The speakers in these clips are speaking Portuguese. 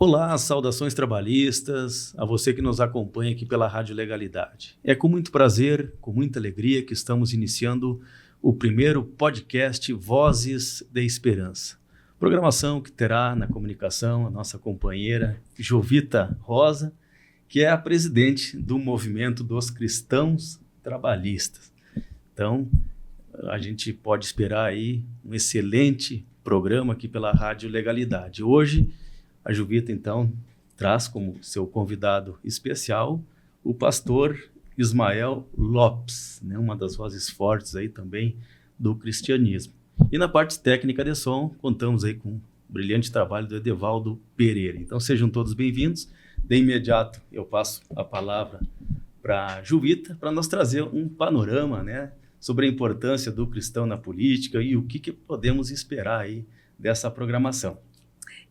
Olá, saudações trabalhistas, a você que nos acompanha aqui pela Rádio Legalidade. É com muito prazer, com muita alegria que estamos iniciando o primeiro podcast Vozes de Esperança. Programação que terá na comunicação a nossa companheira Jovita Rosa, que é a presidente do Movimento dos Cristãos Trabalhistas. Então, a gente pode esperar aí um excelente programa aqui pela Rádio Legalidade. Hoje, a Jovita, então, traz como seu convidado especial o pastor Ismael Lopes, né? Uma das vozes fortes aí também do cristianismo. E na parte técnica de som, contamos aí com um brilhante trabalho do Edevaldo Pereira. Então, sejam todos bem-vindos. De imediato, eu passo a palavra para a Jovita, para nós trazer um panorama, né, sobre a importância do cristão na política e o que podemos esperar aí dessa programação.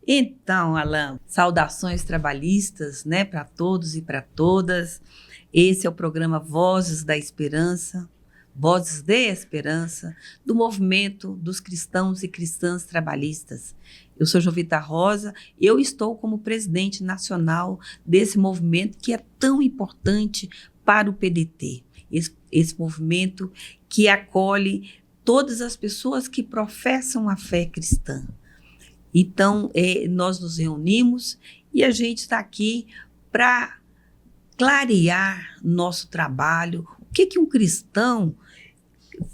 Então, Alan, saudações trabalhistas, né, para todos e para todas. Esse é o programa Vozes da Esperança, Vozes de Esperança, do movimento dos cristãos e cristãs trabalhistas. Eu sou Jovita Rosa, eu estou como presidente nacional desse movimento que é tão importante para o PDT. Esse movimento que acolhe todas as pessoas que professam a fé cristã. Então, nós nos reunimos e a gente está aqui para clarear nosso trabalho. O que um cristão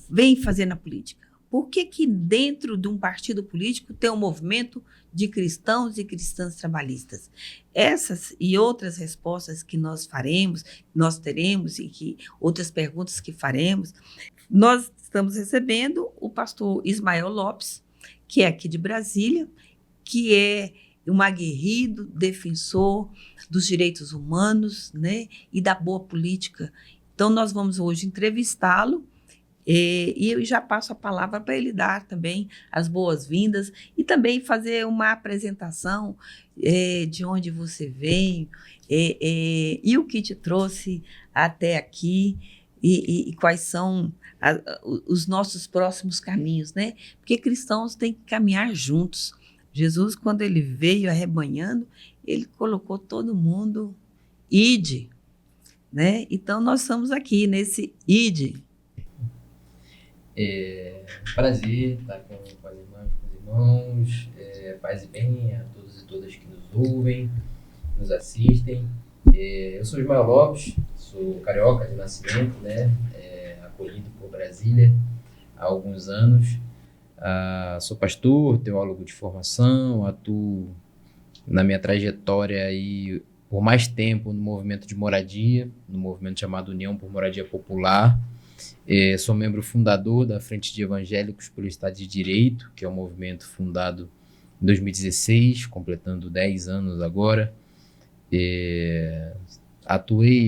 vem fazer na política? Por que dentro de um partido político tem um movimento de cristãos e cristãs trabalhistas? Essas e outras respostas que nós faremos, nós teremos e que outras perguntas que faremos, nós estamos recebendo o pastor Ismael Lopes, que é aqui de Brasília, que é um aguerrido defensor dos direitos humanos, né, e da boa política. Então, nós vamos hoje entrevistá-lo e eu já passo a palavra para ele dar também as boas-vindas e também fazer uma apresentação de onde você veio e o que te trouxe até aqui e quais são os nossos próximos caminhos, né? Porque cristãos têm que caminhar juntos. Jesus, quando ele veio arrebanhando, ele colocou todo mundo, ide, né? Então, nós estamos aqui nesse ide. Prazer estar com as irmãs, com os irmãos, paz e bem a todos e todas que nos ouvem, nos assistem. Eu sou Ismael Lopes, sou carioca de nascimento, né? Acolhido por Brasília há alguns anos. Sou pastor, teólogo de formação, atuo na minha trajetória aí por mais tempo no movimento de moradia, no movimento chamado União por Moradia Popular. Sou membro fundador da Frente de Evangélicos pelo Estado de Direito, que é um movimento fundado em 2016, completando 10 anos agora.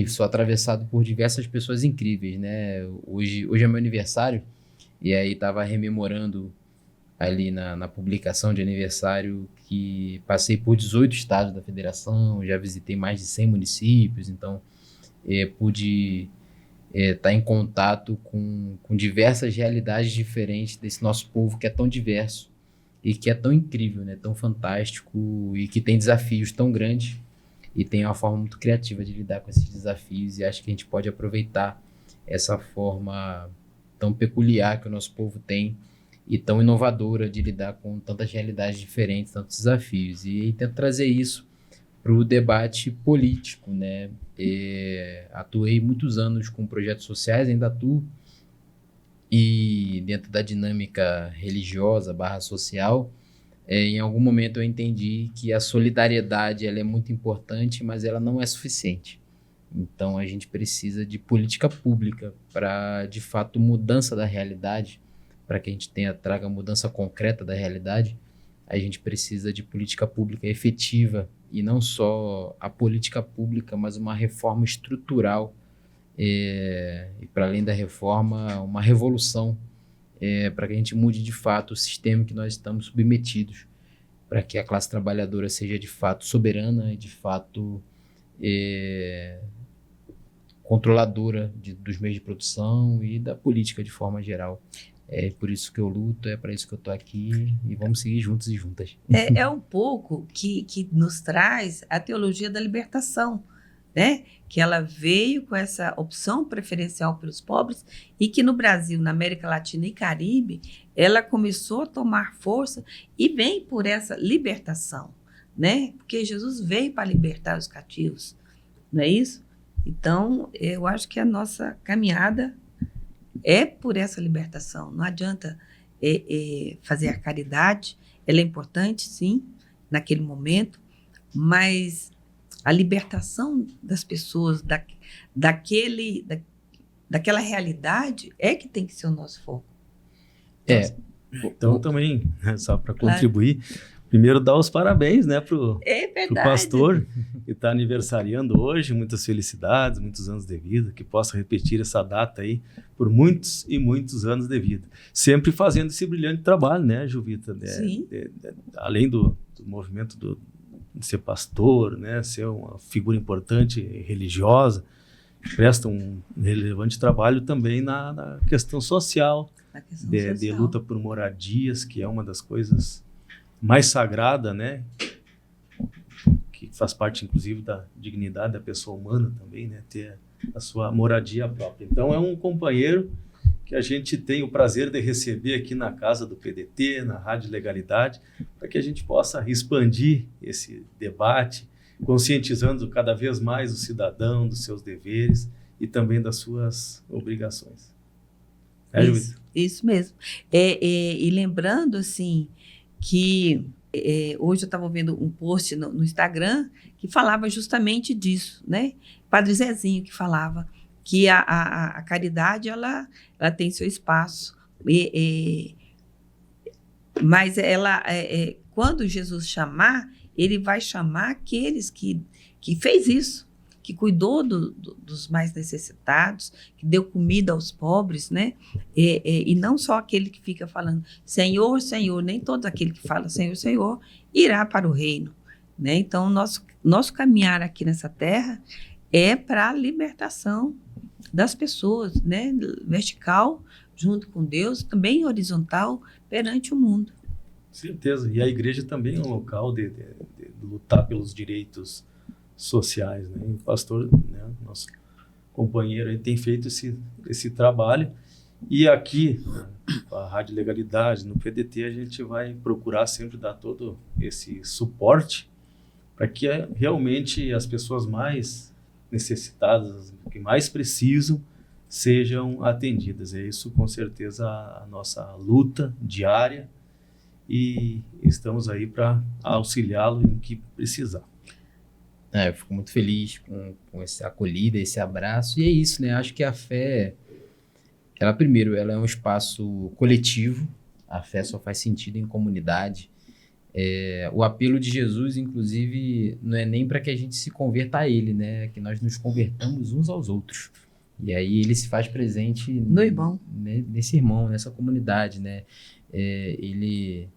Sou atravessado por diversas pessoas incríveis, né? Hoje é meu aniversário, e aí estava rememorando ali na publicação de aniversário que passei por 18 estados da federação, já visitei mais de 100 municípios, então pude estar em contato com diversas realidades diferentes desse nosso povo que é tão diverso e que é tão incrível, né? Tão fantástico e que tem desafios tão grandes e tem uma forma muito criativa de lidar com esses desafios, e acho que a gente pode aproveitar essa forma tão peculiar que o nosso povo tem e tão inovadora de lidar com tantas realidades diferentes, tantos desafios, e tento trazer isso para o debate político, né? Atuei muitos anos com projetos sociais, ainda atuo, e dentro da dinâmica religiosa / social, em algum momento eu entendi que a solidariedade ela é muito importante, mas ela não é suficiente. Então a gente precisa de política pública para, de fato, mudança da realidade, para que a gente traga mudança concreta da realidade. A gente precisa de política pública efetiva, e não só a política pública, mas uma reforma estrutural, e para além da reforma, uma revolução, para que a gente mude de fato o sistema que nós estamos submetidos, para que a classe trabalhadora seja de fato soberana e de fato controladora dos meios de produção e da política de forma geral. é por isso que eu luto, é para isso que eu tô aqui e vamos seguir juntos e juntas. É um pouco que nos traz a teologia da libertação, né? Que ela veio com essa opção preferencial pelos pobres e que no Brasil, na América Latina e Caribe, ela começou a tomar força e vem por essa libertação, né? Porque Jesus veio para libertar os cativos, não é isso? Então, eu acho que a nossa caminhada é por essa libertação. Não adianta fazer a caridade, ela é importante, sim, naquele momento, mas a libertação das pessoas daquela realidade é que tem que ser o nosso foco. Então, também, só para contribuir, primeiro dar os parabéns, né, pro pastor que está aniversariando hoje. Muitas felicidades, muitos anos de vida, que possa repetir essa data aí por muitos e muitos anos de vida. Sempre fazendo esse brilhante trabalho, né, Juvita? Sim. Além do movimento de ser pastor, né, ser uma figura importante religiosa, presta um relevante trabalho também na questão social, de luta por moradias, que é uma das coisas mais sagrada, né, que faz parte inclusive da dignidade da pessoa humana também, né, ter a sua moradia própria. Então é um companheiro que a gente tem o prazer de receber aqui na casa do PDT, na Rádio Legalidade, para que a gente possa expandir esse debate, conscientizando cada vez mais o cidadão dos seus deveres e também das suas obrigações. Isso mesmo. E lembrando, assim, que hoje eu estava vendo um post no Instagram que falava justamente disso, né? Padre Zezinho que falava que a caridade ela tem seu espaço, mas ela quando Jesus chamar, ele vai chamar aqueles que fez isso, que cuidou dos mais necessitados, que deu comida aos pobres, né? E não só aquele que fica falando Senhor, Senhor, nem todo aquele que fala Senhor, Senhor irá para o reino, né? Então, nosso caminhar aqui nessa terra é para a libertação das pessoas, né? Vertical, junto com Deus, também horizontal, perante o mundo. Certeza. E a igreja também é um local de lutar pelos direitos sociais, né? E o pastor, né, nosso companheiro, aí, tem feito esse trabalho. E aqui, a Rádio Legalidade, no PDT, a gente vai procurar sempre dar todo esse suporte para que realmente as pessoas mais necessitadas, que mais precisam, sejam atendidas. É isso, com certeza, a nossa luta diária, e estamos aí para auxiliá-lo em que precisar. Eu fico muito feliz com essa acolhida, esse abraço, e é isso, né? Acho que a fé, ela é um espaço coletivo, a fé só faz sentido em comunidade. O apelo de Jesus, inclusive, não é nem para que a gente se converta a ele, né? Que nós nos convertamos uns aos outros. E aí ele se faz presente no irmão, nesse irmão, nessa comunidade, né? Ele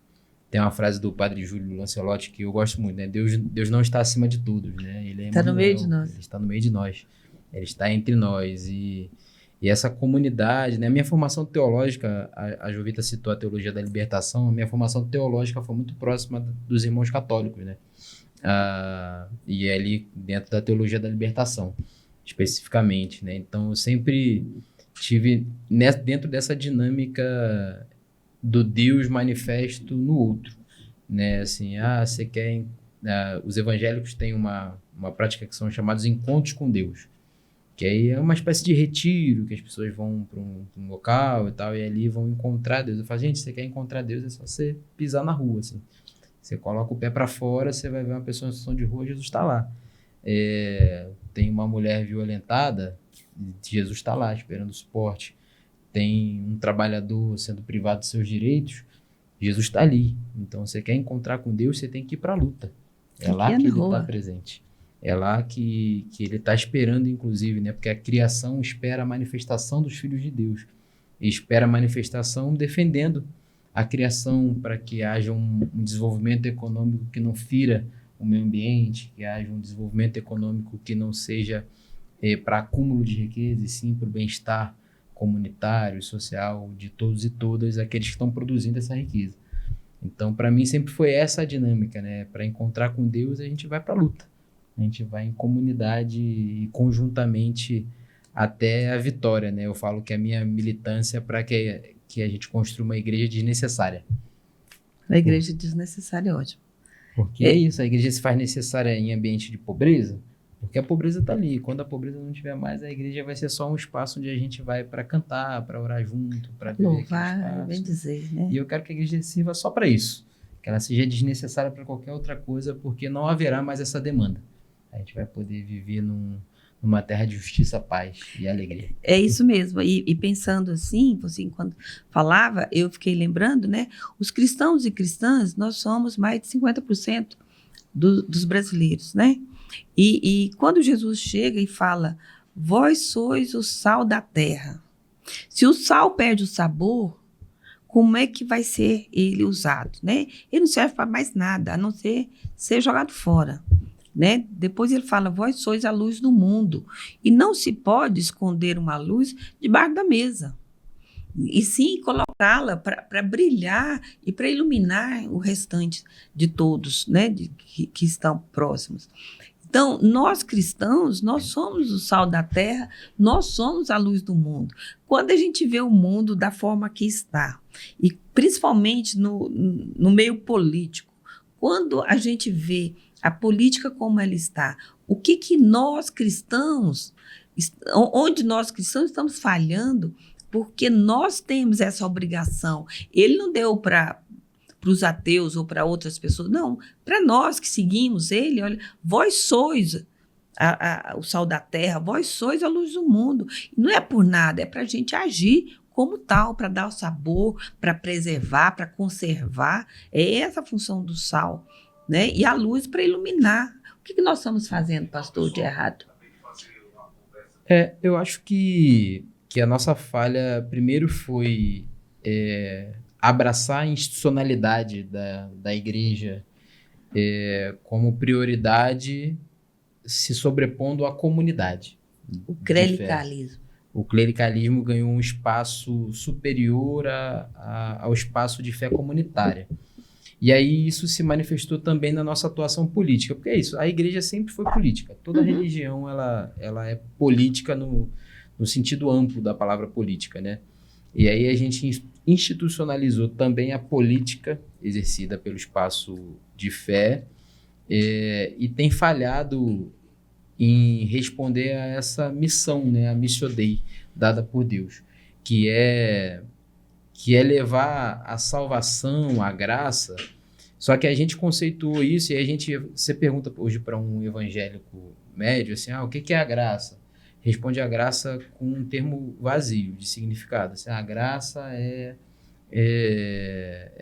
tem uma frase do Padre Júlio Lancelotti que eu gosto muito, né? Deus não está acima de todos, né? Ele está no meio de nós. Ele está no meio de nós. Ele está entre nós. E essa comunidade, né? A minha formação teológica, a Jovita citou a teologia da libertação, a minha formação teológica foi muito próxima dos irmãos católicos, né? E é ali dentro da teologia da libertação, especificamente, né? Então eu sempre tive dentro dessa dinâmica do Deus manifesto no outro, né? Assim, você quer... os evangélicos têm uma prática que são chamados encontros com Deus, que aí é uma espécie de retiro, que as pessoas vão para um local e tal, e ali vão encontrar Deus. Eu falo, gente, você quer encontrar Deus, é só você pisar na rua, assim. Você coloca o pé para fora, você vai ver uma pessoa em situação de rua, Jesus está lá. Tem uma mulher violentada, Jesus está lá, esperando suporte. Tem um trabalhador sendo privado de seus direitos, Jesus está ali. Então, você quer encontrar com Deus, você tem que ir para a luta. É lá que ele está presente. É lá que ele está esperando, inclusive, né? Porque a criação espera a manifestação dos filhos de Deus. E espera a manifestação defendendo a criação para que haja um desenvolvimento econômico que não fira o meio ambiente, que haja um desenvolvimento econômico que não seja para acúmulo de riqueza, e sim para o bem-estar comunitário, social, de todos e todas aqueles que estão produzindo essa riqueza. Então, para mim, sempre foi essa a dinâmica, né? Para encontrar com Deus, a gente vai para a luta. A gente vai em comunidade e conjuntamente até a vitória, né? Eu falo que a minha militância é para que a gente construa uma igreja desnecessária. A igreja desnecessária é ótimo. Porque é isso, a igreja se faz necessária em ambiente de pobreza, porque a pobreza está ali. Quando a pobreza não tiver mais, a igreja vai ser só um espaço onde a gente vai para cantar, para orar junto, para louvar, bem dizer, né? E eu quero que a igreja sirva só para isso, que ela seja desnecessária para qualquer outra coisa, porque não haverá mais essa demanda. A gente vai poder viver numa terra de justiça, paz e alegria. É isso mesmo. E pensando assim, você enquanto falava, eu fiquei lembrando, né? Os cristãos e cristãs, nós somos mais de 50% dos brasileiros, né? E quando Jesus chega e fala, vós sois o sal da terra. Se o sal perde o sabor, como é que vai ser ele usado, né? Ele não serve para mais nada, a não ser jogado fora. Né? Depois ele fala, vós sois a luz do mundo, e não se pode esconder uma luz debaixo da mesa, e sim colocá-la para brilhar e para iluminar o restante de todos, né? que estão próximos. Então, nós cristãos, nós somos o sal da terra, nós somos a luz do mundo. Quando a gente vê o mundo da forma que está, e principalmente no meio político, quando a gente vê a política como ela está, o que nós cristãos, onde nós cristãos estamos falhando, porque nós temos essa obrigação. Ele não deu para os ateus ou para outras pessoas, não, para nós que seguimos ele, olha, vós sois o sal da terra, vós sois a luz do mundo. Não é por nada, é para a gente agir como tal, para dar o sabor, para preservar, para conservar. É essa a função do sal. Né? E a luz para iluminar. O que nós estamos fazendo, pastor, de errado? Eu acho que a nossa falha primeiro foi abraçar a institucionalidade da igreja como prioridade, se sobrepondo à comunidade. O clericalismo. O clericalismo ganhou um espaço superior ao espaço de fé comunitária. E aí isso se manifestou também na nossa atuação política, porque é isso, a igreja sempre foi política, toda religião ela é política no sentido amplo da palavra política, né? E aí a gente institucionalizou também a política exercida pelo espaço de fé e tem falhado em responder a essa missão, né, a Missio Dei, dada por Deus, que é levar a salvação, a graça. Só que a gente conceituou isso e você pergunta hoje para um evangélico médio, assim, o que é a graça? Responde a graça com um termo vazio de significado. Assim, a graça é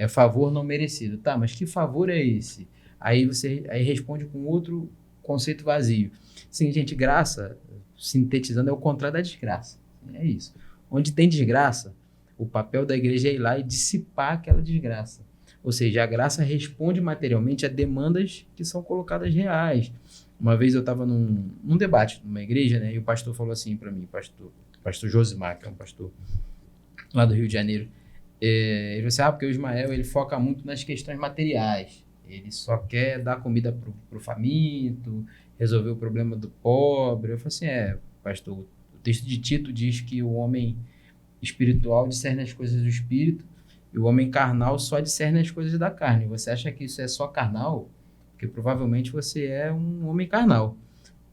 favor não merecido. Tá, mas que favor é esse? Aí responde com outro conceito vazio. Sim, gente, graça, sintetizando, é o contrário da desgraça. É isso. Onde tem desgraça, o papel da igreja é ir lá e dissipar aquela desgraça. Ou seja, a graça responde materialmente a demandas que são colocadas reais. Uma vez eu estava num debate numa igreja, né, e o pastor falou assim para mim, pastor Josimar, que é um pastor lá do Rio de Janeiro, ele falou assim, porque o Ismael ele foca muito nas questões materiais. Ele só quer dar comida pro faminto, resolver o problema do pobre. Eu falei assim, pastor, o texto de Tito diz que o homem espiritual discerne as coisas do espírito e o homem carnal só discerne as coisas da carne. Você acha que isso é só carnal? Porque provavelmente você é um homem carnal.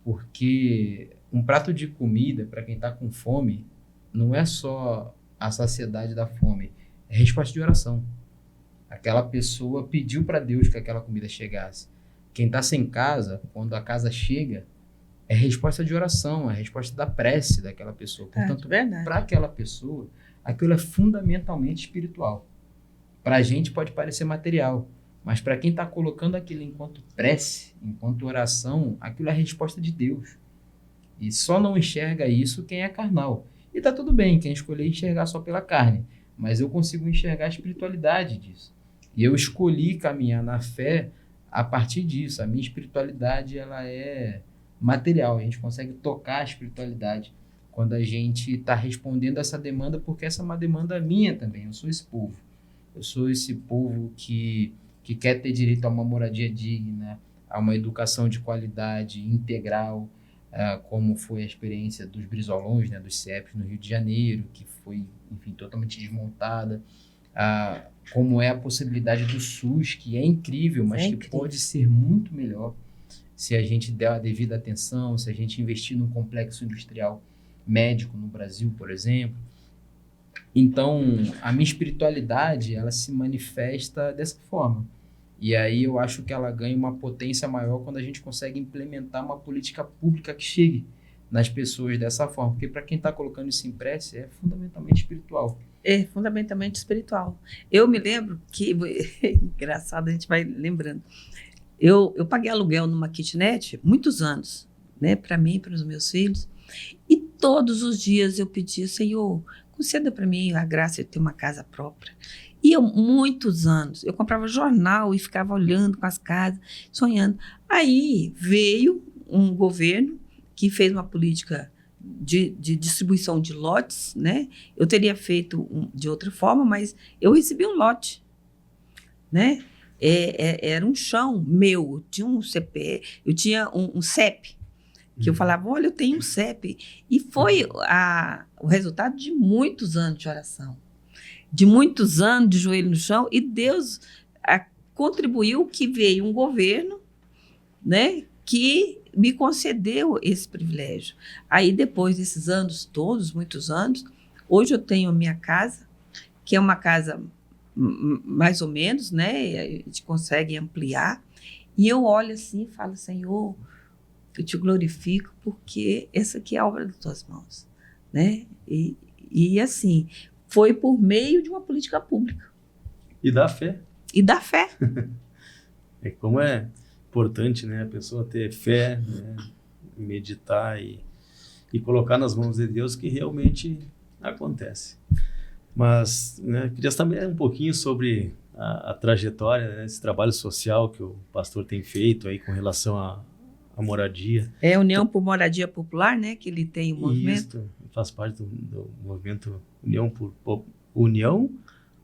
Porque um prato de comida, para quem está com fome, não é só a saciedade da fome, é resposta de oração. Aquela pessoa pediu para Deus que aquela comida chegasse. Quem está sem casa, quando a casa chega, é resposta de oração, é resposta da prece daquela pessoa. Portanto, para aquela pessoa, aquilo é fundamentalmente espiritual. Para a gente pode parecer material, mas para quem está colocando aquilo enquanto prece, enquanto oração, aquilo é a resposta de Deus. E só não enxerga isso quem é carnal. E está tudo bem, quem escolher enxergar só pela carne, mas eu consigo enxergar a espiritualidade disso. E eu escolhi caminhar na fé a partir disso. A minha espiritualidade ela é material, a gente consegue tocar a espiritualidade quando a gente está respondendo essa demanda, porque essa é uma demanda minha também. Eu sou esse povo. Eu sou esse povo que quer ter direito a uma moradia digna, a uma educação de qualidade integral, como foi a experiência dos Brizolões, né, dos CEPs no Rio de Janeiro, que foi, enfim, totalmente desmontada. Como é a possibilidade do SUS, que é incrível, mas que pode ser muito melhor se a gente der a devida atenção, se a gente investir num complexo industrial médico no Brasil, por exemplo. Então, a minha espiritualidade, ela se manifesta dessa forma. E aí eu acho que ela ganha uma potência maior quando a gente consegue implementar uma política pública que chegue nas pessoas dessa forma. Porque para quem está colocando isso em prece, é fundamentalmente espiritual. É fundamentalmente espiritual. Eu me lembro que, engraçado, a gente vai lembrando, eu paguei aluguel numa kitnet muitos anos, né, para mim, para os meus filhos, e todos os dias eu pedia: Senhor, conceda para mim a graça de ter uma casa própria. E muitos anos, eu comprava jornal e ficava olhando com as casas, sonhando. Aí veio um governo que fez uma política de distribuição de lotes, né? Eu teria feito de outra forma, mas eu recebi um lote, né? Era um chão meu, eu tinha um CP, eu tinha um CEP, que eu falava: olha, eu tenho um CEP. E foi o resultado de muitos anos de oração, de muitos anos de joelho no chão, e Deus contribuiu que veio um governo, né, que me concedeu esse privilégio. Aí, depois desses anos todos, muitos anos, hoje eu tenho a minha casa, que é uma casa mais ou menos, né, a gente consegue ampliar, e eu olho assim e falo: Senhor, eu te glorifico, porque essa aqui é a obra das tuas mãos, né? E assim, foi por meio de uma política pública. E da fé. E da fé. Como é importante, né, a pessoa ter fé, né, meditar e colocar nas mãos de Deus, que realmente acontece. Mas, né, queria saber um pouquinho sobre a trajetória, né, esse trabalho social que o pastor tem feito aí com relação à moradia. É a União por Moradia Popular, né, que ele tem o movimento. Isso, faz parte do movimento União por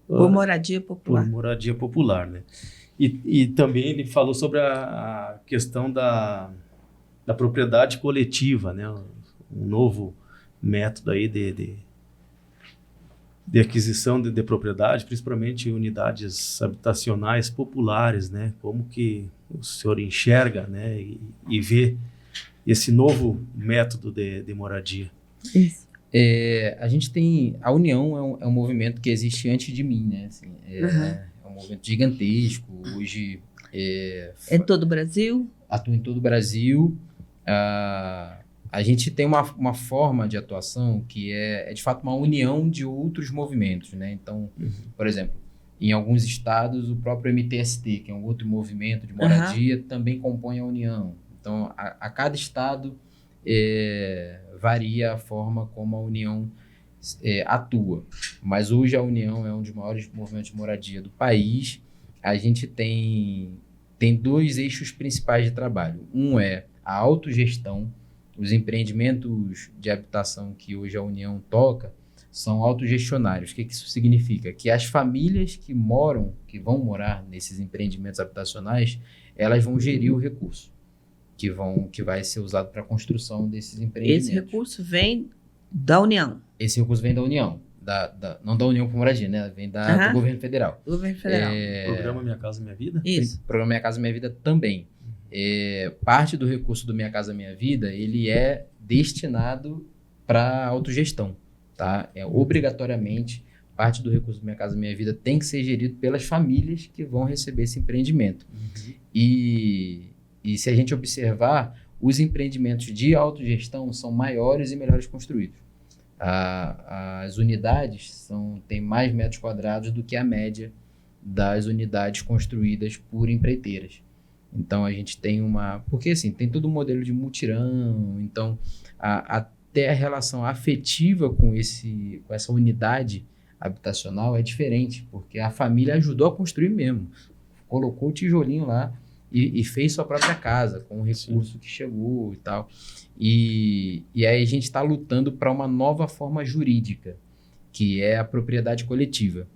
Moradia Popular. Por Moradia Popular, né? E também ele falou sobre a questão da propriedade coletiva, né? Um novo método aí de aquisição de propriedade, principalmente unidades habitacionais populares, né? Como que o senhor enxerga, né? E vê esse novo método de moradia? Isso. A gente tem... A União é um movimento que existe antes de mim, né? Assim, é um movimento gigantesco. Hoje... É todo o Brasil? Atua em todo o Brasil. A gente tem uma forma de atuação que é de fato uma união de outros movimentos, né? Então, por exemplo, em alguns estados, o próprio MTST, que é um outro movimento de moradia, também compõe a União. Então, a cada estado varia a forma como a União atua. Mas hoje a União é um dos maiores movimentos de moradia do país. A gente tem 2 eixos principais de trabalho. Um é a autogestão. Os empreendimentos de habitação que hoje a União toca são autogestionários. O que isso significa? Que as famílias que vão morar nesses empreendimentos habitacionais, elas vão gerir o recurso que vai ser usado para a construção desses empreendimentos. Esse recurso vem da União? Esse recurso vem da União. Não da União por Moradia, né? Vem do governo federal. Do governo federal. Programa Minha Casa Minha Vida? Isso. Programa Minha Casa Minha Vida também. Parte do recurso do Minha Casa Minha Vida, ele é destinado para autogestão, tá? Obrigatoriamente, parte do recurso do Minha Casa Minha Vida tem que ser gerido pelas famílias que vão receber esse empreendimento. E se a gente observar, os empreendimentos de autogestão são maiores e melhores construídos. As unidades têm mais metros quadrados do que a média das unidades construídas por empreiteiras. Então, a gente tem porque, assim, tem todo um modelo de mutirão. Então, até a relação afetiva com essa unidade habitacional é diferente, porque a família ajudou a construir mesmo. Colocou o tijolinho lá e fez sua própria casa com o recurso que chegou e tal. E aí a gente está lutando para uma nova forma jurídica, que é a propriedade coletiva.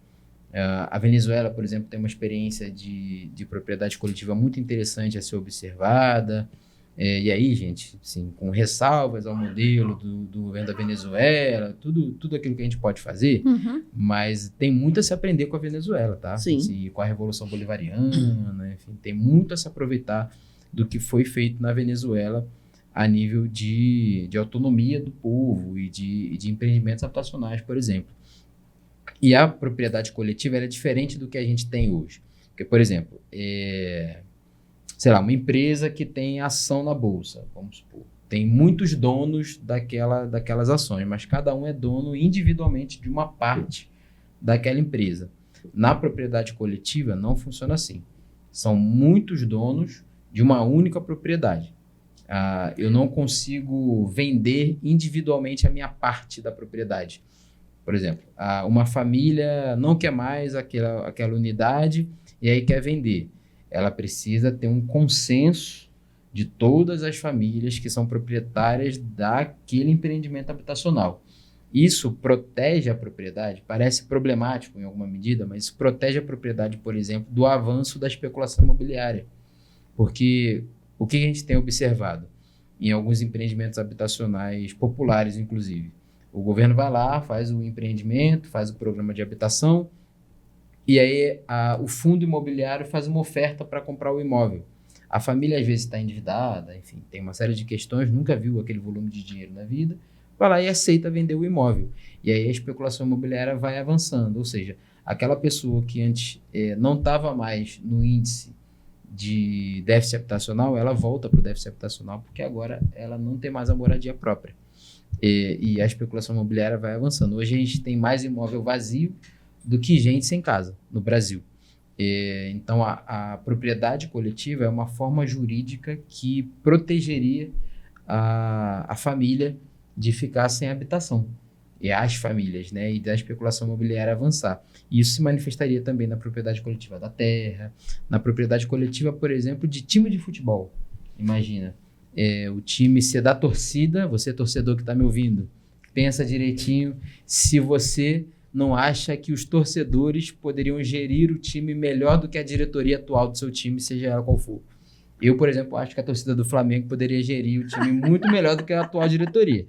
A Venezuela, por exemplo, tem uma experiência de propriedade coletiva muito interessante a ser observada. E aí, gente, assim, com ressalvas ao modelo do governo da Venezuela, tudo aquilo que a gente pode fazer, mas tem muito a se aprender com a Venezuela, tá? Sim. Assim, com a Revolução Bolivariana, enfim, tem muito a se aproveitar do que foi feito na Venezuela a nível de autonomia do povo e de empreendimentos habitacionais, por exemplo. E a propriedade coletiva ela é diferente do que a gente tem hoje. Porque, por exemplo, sei lá, uma empresa que tem ação na bolsa, vamos supor, tem muitos donos daquelas ações, mas cada um é dono individualmente de uma parte daquela empresa. Na propriedade coletiva não funciona assim. São muitos donos de uma única propriedade. Eu não consigo vender individualmente a minha parte da propriedade. Por exemplo, uma família não quer mais aquela unidade e aí quer vender. Ela precisa ter um consenso de todas as famílias que são proprietárias daquele empreendimento habitacional. Isso protege a propriedade, parece problemático em alguma medida, mas isso protege a propriedade, por exemplo, do avanço da especulação imobiliária. Porque o que a gente tem observado em alguns empreendimentos habitacionais populares, inclusive, o governo vai lá, faz o empreendimento, faz o programa de habitação, e aí o fundo imobiliário faz uma oferta para comprar o imóvel. A família às vezes está endividada, enfim, tem uma série de questões, nunca viu aquele volume de dinheiro na vida, vai lá e aceita vender o imóvel. E aí a especulação imobiliária vai avançando, ou seja, aquela pessoa que antes não estava mais no índice de déficit habitacional, ela volta para o déficit habitacional porque agora ela não tem mais a moradia própria. E a especulação imobiliária vai avançando. Hoje a gente tem mais imóvel vazio do que gente sem casa no Brasil. Então, a propriedade coletiva é uma forma jurídica que protegeria a família de ficar sem habitação. E as famílias, né? E da especulação imobiliária avançar. E isso se manifestaria também na propriedade coletiva da terra, na propriedade coletiva, por exemplo, de time de futebol. Imagina. O time ser da torcida, você torcedor que está me ouvindo, pensa direitinho se você não acha que os torcedores poderiam gerir o time melhor do que a diretoria atual do seu time, seja ela qual for. Eu, por exemplo, acho que a torcida do Flamengo poderia gerir o time muito melhor do que a atual diretoria.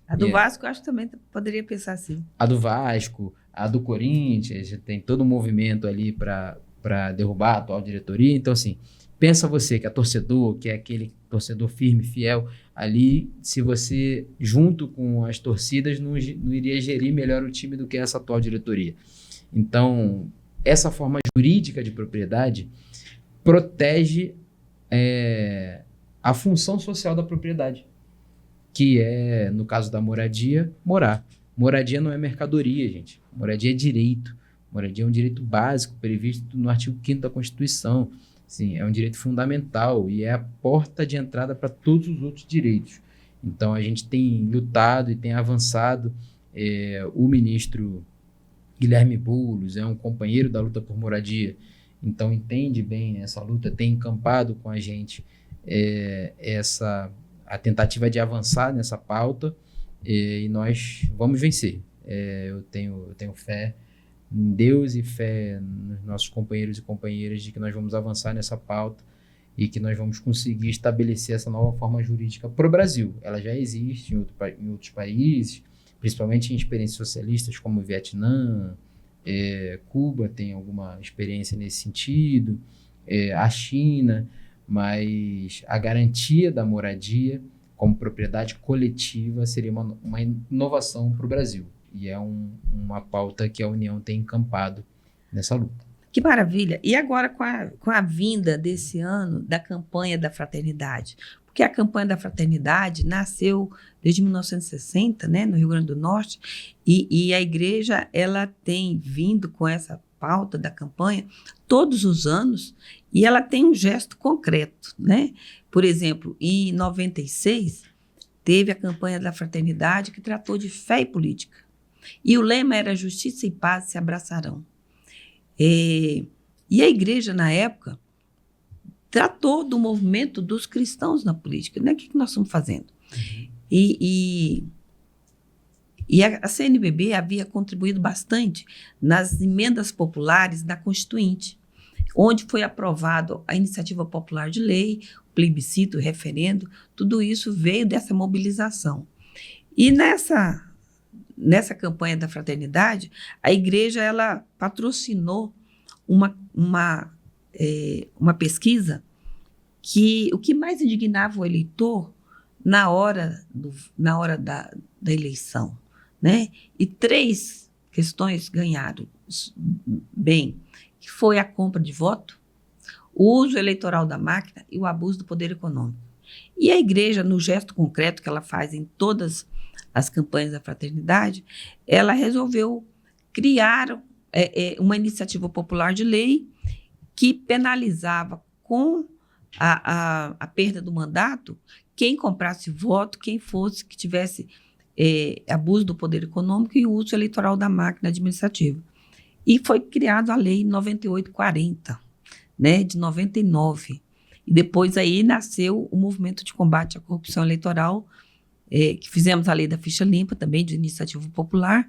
A do Vasco, eu acho que também poderia pensar assim. A do Vasco, a do Corinthians, tem todo um movimento ali para derrubar a atual diretoria. Então, assim, pensa você que é torcedor, que é aquele torcedor firme, fiel, ali, se você, junto com as torcidas, não iria gerir melhor o time do que essa atual diretoria. Então, essa forma jurídica de propriedade protege a função social da propriedade, que é, no caso da moradia, morar. Moradia não é mercadoria, gente. Moradia é direito. Moradia é um direito básico previsto no artigo 5º da Constituição. Sim, é um direito fundamental e é a porta de entrada para todos os outros direitos. Então, a gente tem lutado e tem avançado. O ministro Guilherme Boulos é um companheiro da luta por moradia, então entende bem essa luta, tem encampado com a gente a tentativa de avançar nessa pauta, e nós vamos vencer. Eu tenho fé em Deus e fé nos nossos companheiros e companheiras de que nós vamos avançar nessa pauta e que nós vamos conseguir estabelecer essa nova forma jurídica para o Brasil. Ela já existe em outros países, principalmente em experiências socialistas como o Vietnã, Cuba tem alguma experiência nesse sentido, a China, mas a garantia da moradia como propriedade coletiva seria uma inovação para o Brasil. E é uma pauta que a União tem encampado nessa luta. Que maravilha! E agora com a vinda desse ano da campanha da fraternidade? Porque a campanha da fraternidade nasceu desde 1960, né, no Rio Grande do Norte, e a igreja ela tem vindo com essa pauta da campanha todos os anos, e ela tem um gesto concreto, né? Por exemplo, em 96, teve a campanha da fraternidade que tratou de fé e política. E o lema era justiça e paz se abraçarão. E a igreja, na época, tratou do movimento dos cristãos na política, né? O que nós estamos fazendo? E a CNBB havia contribuído bastante nas emendas populares da Constituinte, onde foi aprovado a iniciativa popular de lei, o plebiscito, o referendo, tudo isso veio dessa mobilização. E nessa campanha da fraternidade, a igreja ela patrocinou uma pesquisa que o que mais indignava o eleitor na hora da eleição, né? E 3 questões ganharam bem, que foi a compra de voto, o uso eleitoral da máquina e o abuso do poder econômico. E a igreja, no gesto concreto que ela faz em todas as campanhas da fraternidade, ela resolveu criar uma iniciativa popular de lei que penalizava com a perda do mandato quem comprasse voto, quem fosse que tivesse abuso do poder econômico e uso eleitoral da máquina administrativa. E foi criada a Lei 9840, né, de 99. E depois aí nasceu o movimento de combate à corrupção eleitoral, que fizemos a Lei da Ficha Limpa, também de iniciativa popular,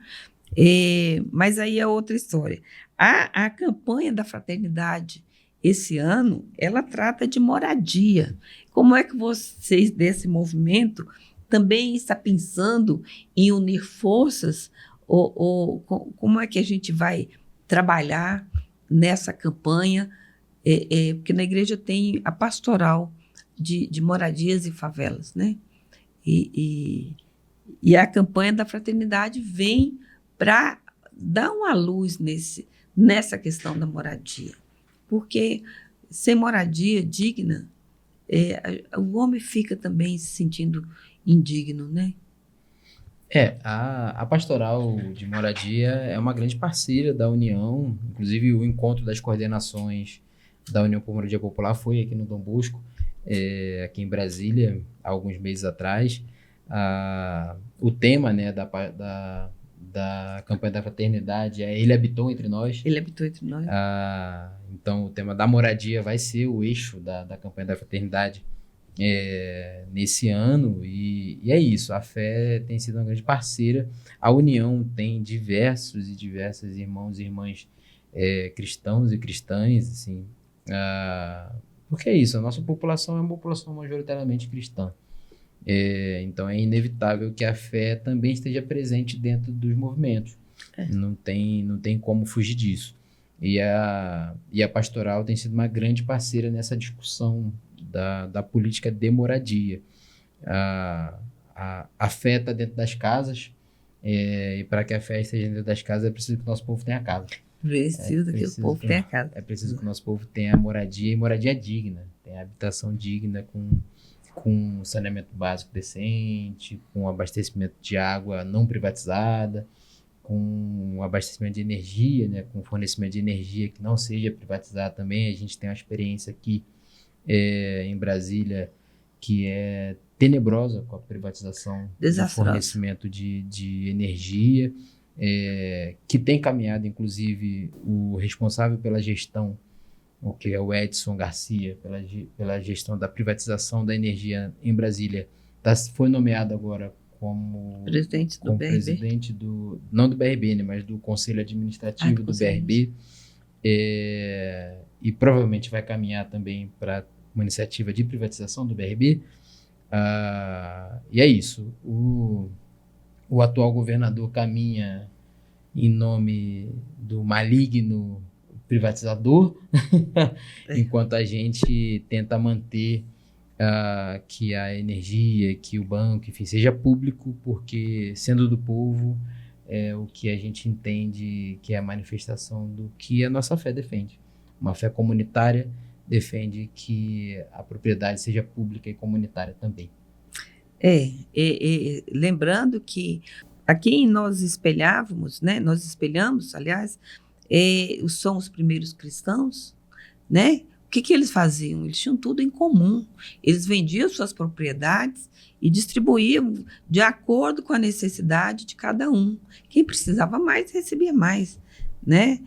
mas aí é outra história. A campanha da fraternidade esse ano, ela trata de moradia. Como é que vocês desse movimento também está pensando em unir forças ou como é que a gente vai trabalhar nessa campanha? Porque na igreja tem a pastoral de moradias e favelas, né? E a campanha da fraternidade vem para dar uma luz nessa questão da moradia. Porque sem moradia digna, o homem fica também se sentindo indigno, né? A pastoral de moradia é uma grande parceira da União, inclusive o encontro das coordenações da União por Moradia Popular foi aqui no Dom Bosco, aqui em Brasília, há alguns meses atrás. O tema, né, da campanha da fraternidade é Ele Habitou Entre Nós. Ele habitou entre nós. Então, o tema da moradia vai ser o eixo da campanha da fraternidade nesse ano, e é isso, a fé tem sido uma grande parceira. A União tem diversos e diversas irmãos e irmãs cristãos e cristãs, assim, porque é isso, a nossa população é uma população majoritariamente cristã. Então é inevitável que a fé também esteja presente dentro dos movimentos. Não tem como fugir disso. E a pastoral tem sido uma grande parceira nessa discussão da política de moradia. A fé está dentro das casas, e para que a fé esteja dentro das casas é preciso que o nosso povo tenha casa. Precisa que o povo tenha casa. É preciso que o nosso povo tenha moradia, e moradia digna, tenha habitação digna com saneamento básico decente, com abastecimento de água não privatizada, com abastecimento de energia, né, com fornecimento de energia que não seja privatizado também. A gente tem uma experiência aqui em Brasília que é tenebrosa com a privatização do fornecimento de energia, que tem caminhado, inclusive, o responsável pela gestão, o que é o Edson Garcia, pela gestão da privatização da energia em Brasília, foi nomeado agora como presidente não do BRB, né, mas do Conselho Administrativo do BRB, e provavelmente vai caminhar também para uma iniciativa de privatização do BRB. E é isso, o atual governador caminha em nome do maligno privatizador, enquanto a gente tenta manter que a energia, que o banco, enfim, seja público, porque sendo do povo é o que a gente entende que é a manifestação do que a nossa fé defende. Uma fé comunitária defende que a propriedade seja pública e comunitária também. Lembrando que a quem nós espelhávamos, né, nós espelhamos, aliás, são os primeiros cristãos, né? O que eles faziam? Eles tinham tudo em comum. Eles vendiam suas propriedades e distribuíam de acordo com a necessidade de cada um. Quem precisava mais, recebia mais, né?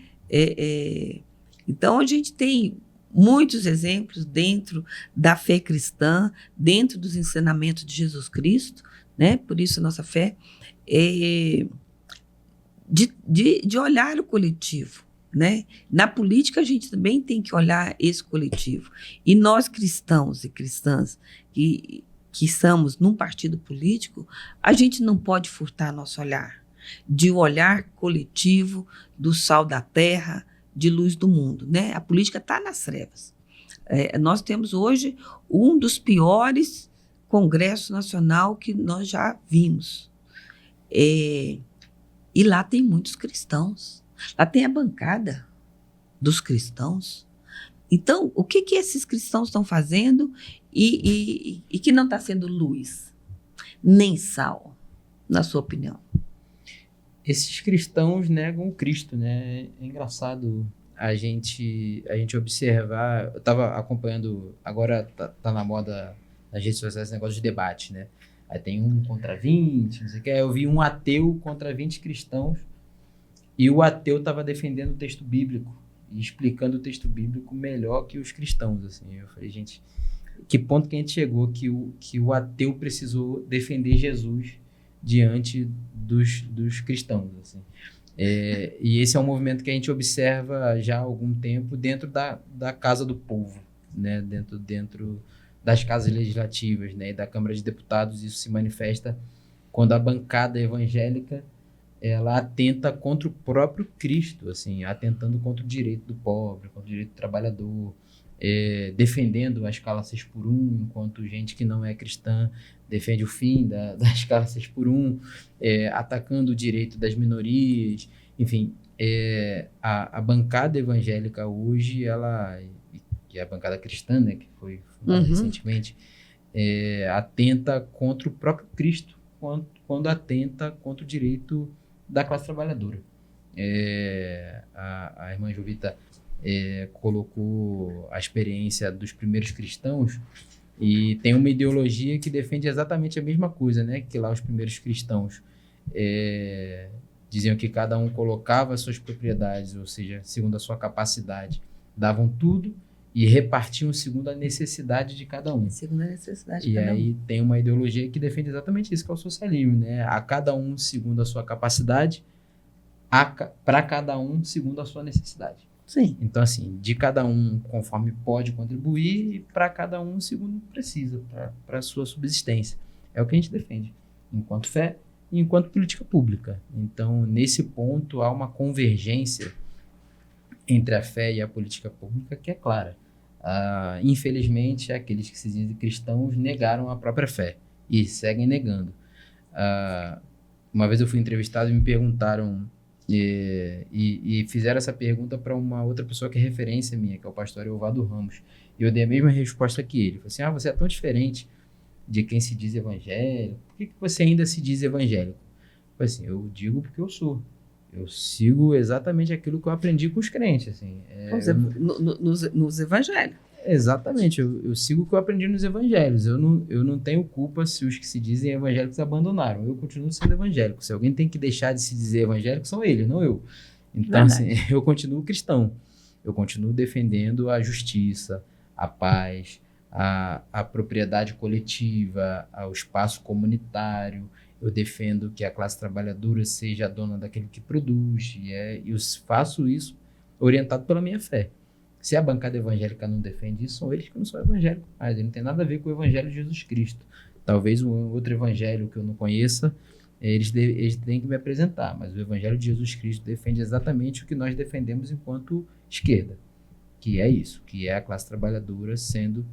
Então, a gente tem muitos exemplos dentro da fé cristã, dentro dos ensinamentos de Jesus Cristo, né? Por isso a nossa fé é de olhar o coletivo, né? Na política a gente também tem que olhar esse coletivo. E nós cristãos e cristãs que estamos num partido político, a gente não pode furtar nosso olhar, de olhar coletivo do sal da terra, de luz do mundo, né? A política está nas trevas. Nós temos hoje um dos piores congressos nacional que nós já vimos. E lá tem muitos cristãos. Lá tem a bancada dos cristãos. Então, o que esses cristãos estão fazendo e que não está sendo luz, nem sal, na sua opinião? Esses cristãos negam o Cristo, né? É engraçado a gente observar. Eu estava acompanhando, agora tá na moda nas redes sociais esse negócio de debate, né? Aí tem 1 contra 20, não sei o que. Eu vi um ateu contra 20 cristãos e o ateu estava defendendo o texto bíblico e explicando o texto bíblico melhor que os cristãos, assim. Eu falei, gente, que ponto que a gente chegou que o ateu precisou defender Jesus diante dos cristãos, assim. E esse é um movimento que a gente observa já há algum tempo dentro da casa do povo, né? Dentro das casas legislativas, né? E da Câmara de Deputados. Isso se manifesta quando a bancada evangélica ela atenta contra o próprio Cristo, assim, atentando contra o direito do pobre, contra o direito do trabalhador, defendendo a escala 6x1, enquanto gente que não é cristã defende o fim da escala 6x1, atacando o direito das minorias. Enfim, a bancada evangélica hoje, que é a bancada cristã, né, que foi fundada recentemente, atenta contra o próprio Cristo, quando atenta contra o direito da classe trabalhadora. A irmã Jovita colocou a experiência dos primeiros cristãos e tem uma ideologia que defende exatamente a mesma coisa, né? Que lá os primeiros cristãos diziam que cada um colocava as suas propriedades, ou seja, segundo a sua capacidade, davam tudo e repartiam segundo a necessidade de cada um. Segundo a necessidade de cada um. E aí tem uma ideologia que defende exatamente isso, que é o socialismo, né? A cada um segundo a sua capacidade, para cada um segundo a sua necessidade. Sim. Então, assim, de cada um conforme pode contribuir e para cada um segundo precisa, para a sua subsistência. É o que a gente defende, enquanto fé e enquanto política pública. Então, nesse ponto, há uma convergência entre a fé e a política pública que é clara. Infelizmente, aqueles que se dizem cristãos negaram a própria fé e seguem negando. Uma vez eu fui entrevistado e me perguntaram, e fizeram essa pergunta para uma outra pessoa que é referência minha, que é o pastor Evaldo Ramos, e eu dei a mesma resposta que ele. Falei assim, você é tão diferente de quem se diz evangélico, por que você ainda se diz evangélico? Eu falei assim, eu digo porque eu sou. Eu sigo exatamente aquilo que eu aprendi com os crentes. Assim, nos evangelhos. Exatamente, eu sigo o que eu aprendi nos evangelhos. Eu não tenho culpa se os que se dizem evangélicos abandonaram. Eu continuo sendo evangélico. Se alguém tem que deixar de se dizer evangélico, são eles, não eu. Então, assim, eu continuo cristão. Eu continuo defendendo a justiça, a paz, a propriedade coletiva, o espaço comunitário. Eu defendo que a classe trabalhadora seja a dona daquilo que produz, e eu faço isso orientado pela minha fé. Se a bancada evangélica não defende isso, são eles que não são evangélicos, mas não tem nada a ver com o evangelho de Jesus Cristo. Talvez um outro evangelho que eu não conheça, eles têm que me apresentar, mas o evangelho de Jesus Cristo defende exatamente o que nós defendemos enquanto esquerda, que é isso, que é a classe trabalhadora sendo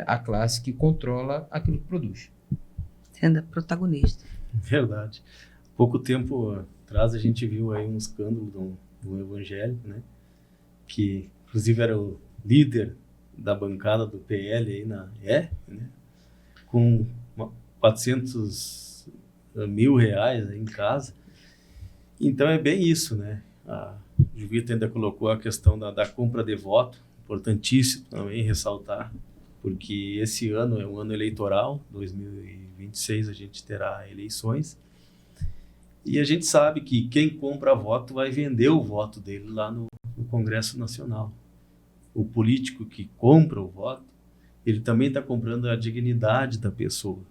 a classe que controla aquilo que produz. Sendo a protagonista. Verdade. Pouco tempo atrás a gente viu aí um escândalo do evangelho, né? Que inclusive era o líder da bancada do PL aí né? Com 400 mil reais aí em casa. Então é bem isso, né? A Jovita ainda colocou a questão da compra de voto, importantíssimo também ressaltar, porque esse ano é um ano eleitoral, 2026 a gente terá eleições, e a gente sabe que quem compra voto vai vender o voto dele lá no Congresso Nacional. O político que compra o voto, ele também está comprando a dignidade da pessoa.